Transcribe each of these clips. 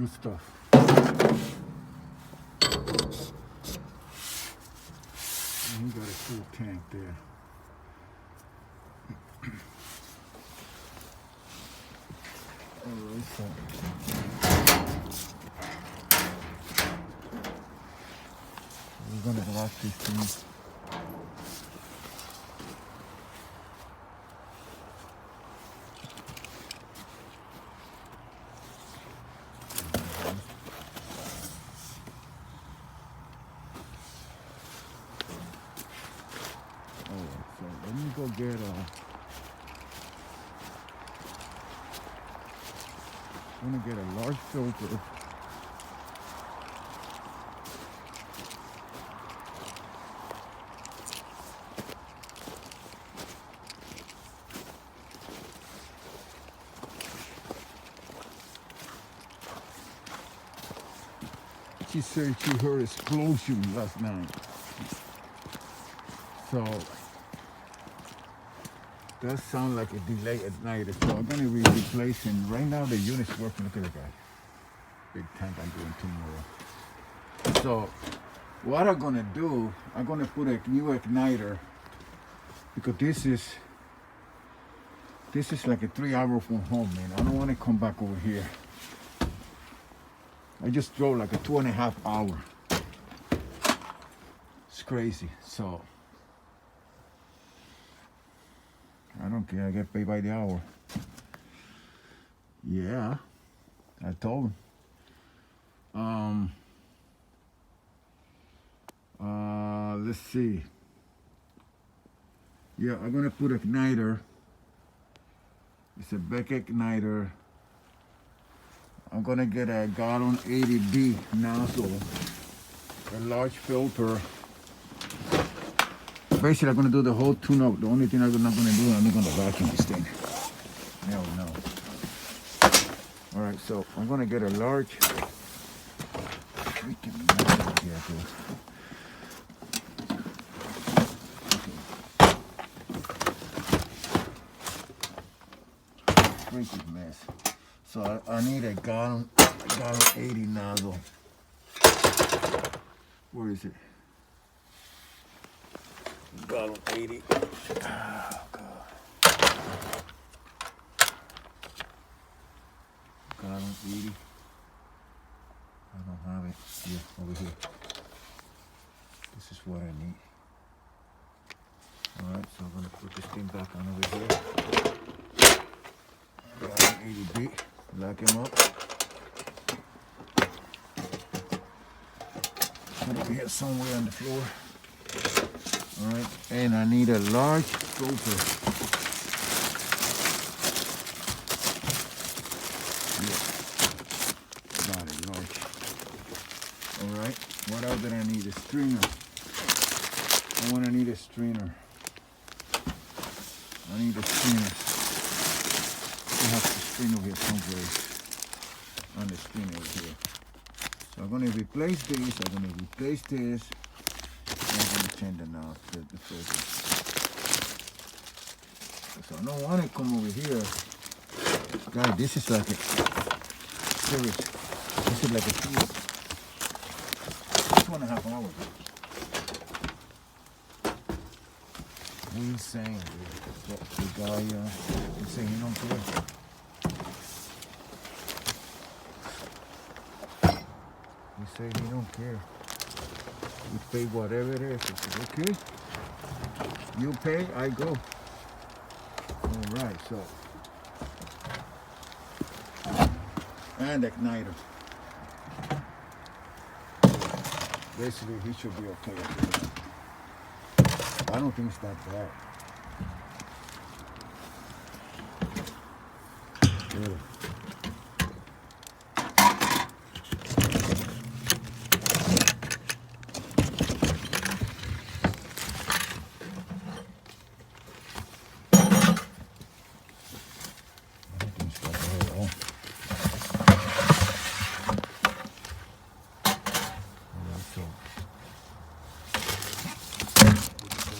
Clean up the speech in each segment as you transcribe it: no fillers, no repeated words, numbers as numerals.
Good stuff. And he got a full tank there. Alright, so we're gonna lock this thing. So let me go get I'm gonna get a large filter. She said she heard explosion last night. So that sounds like a delay at night. So I'm gonna be replacing. Right now the unit's working. Look at that guy. Big tank I'm doing tomorrow. So what I'm gonna do, I'm gonna put a new igniter because this is like a 3 hour from home, man. I don't want to come back over here. I just drove like a 2.5 hour. It's crazy. So I don't care. I get paid by the hour. Yeah, I told him. Let's see. Yeah, I'm gonna put an igniter. It's a Beck igniter. I'm gonna get a Gallon 80B nozzle, a large filter. Basically, I'm gonna do the whole tune-up. The only thing I'm not gonna do, I'm not gonna vacuum this thing. Hell no. All right, so I'm gonna get a large. Freaking nozzle here, dude. Freaking mess. So I need a gallon 80 nozzle. Where is it? Gallon 80. Oh God. Gallon 80. I don't have it. Yeah, over here. This is what I need. Alright, so I'm gonna put this thing back on over here. Gallon 80B. Lock him up. Put it here somewhere on the floor. Alright, and I need a large filter. Yeah. Got it, large. Alright, what else did I need? A strainer. I need a strainer. I need a strainer. I have to strainer here someplace. On the strainer here. So I'm going to replace this. I'm going to replace this. I'm going to change the filter. So I don't want to come over here. God, this is like a serious. This is like a 2.5 hours. Insane, dude. The guy, he's saying he don't care. He said he don't care. You pay whatever it is. I said, okay. You pay, I go. Alright, so. And igniter. Basically, he should be okay. I don't think it's that bad. Good.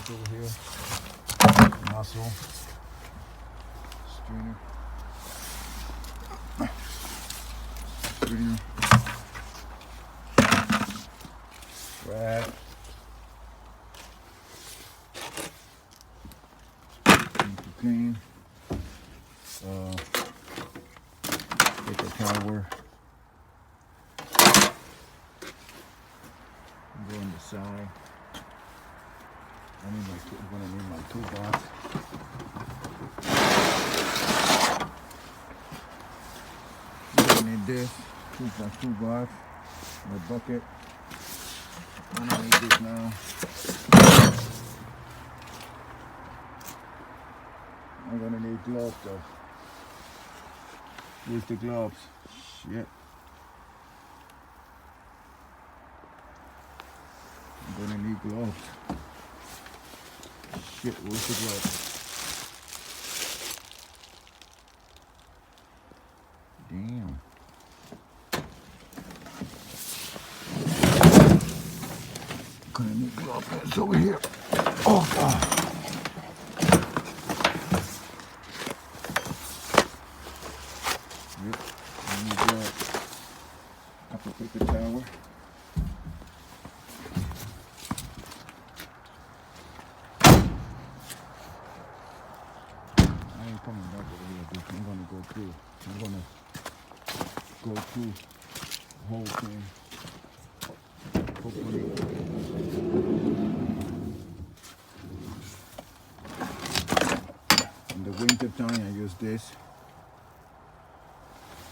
Over here, nozzle, strainer, Right. Clean. Take a towel. Go on the side. I'm gonna need my toolbox. I'm gonna need this. Toolbox. My bucket. I'm gonna need this now. I'm gonna need gloves though. Where's the gloves? Shit. I'm gonna need gloves. Shit, where's the gloves? Damn. Gonna need gloves. It's over here. Oh God. Yep. I need that. Couple paper towel. I ain't coming back over here, dude. I'm gonna go through. I'm gonna go through the whole thing. Hopefully. In the winter time, I use this.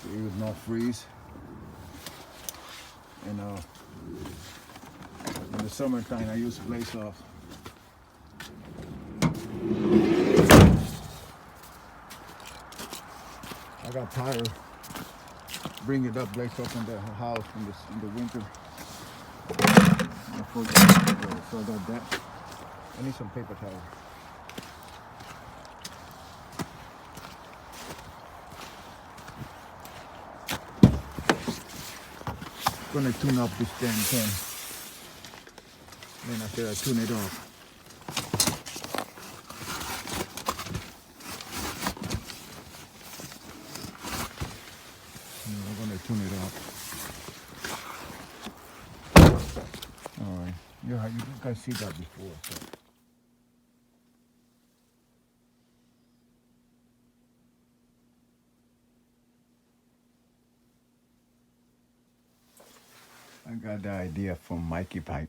It would not freeze. And in the summertime, I use Blaze Off. I got tired. Bring it up, Blaze Off in the house in the winter. I forgot that. I need some paper towel. Gonna tune up this damn thing. Then after I tune it off. We're gonna tune it off. Alright. Yeah, you guys see that before. So. I got the idea from Mikey Pipe.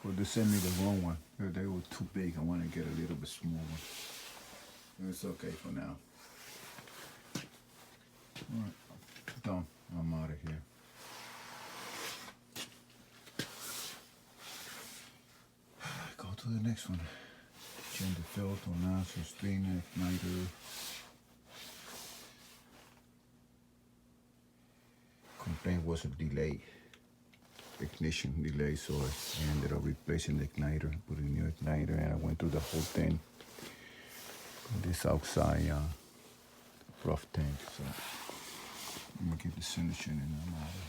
But they sent me the wrong one. They were too big. I want to get a little bit smaller. It's okay for now. Alright, done. I'm out of here. Go to the next one. Change the filter, nozzle, strainer, igniter. Complaint was a delay. Ignition delay, so I ended up replacing the igniter, put a new igniter, and I went through the whole thing. This outside rough tank, so I'm gonna get the signature and I'm out of here.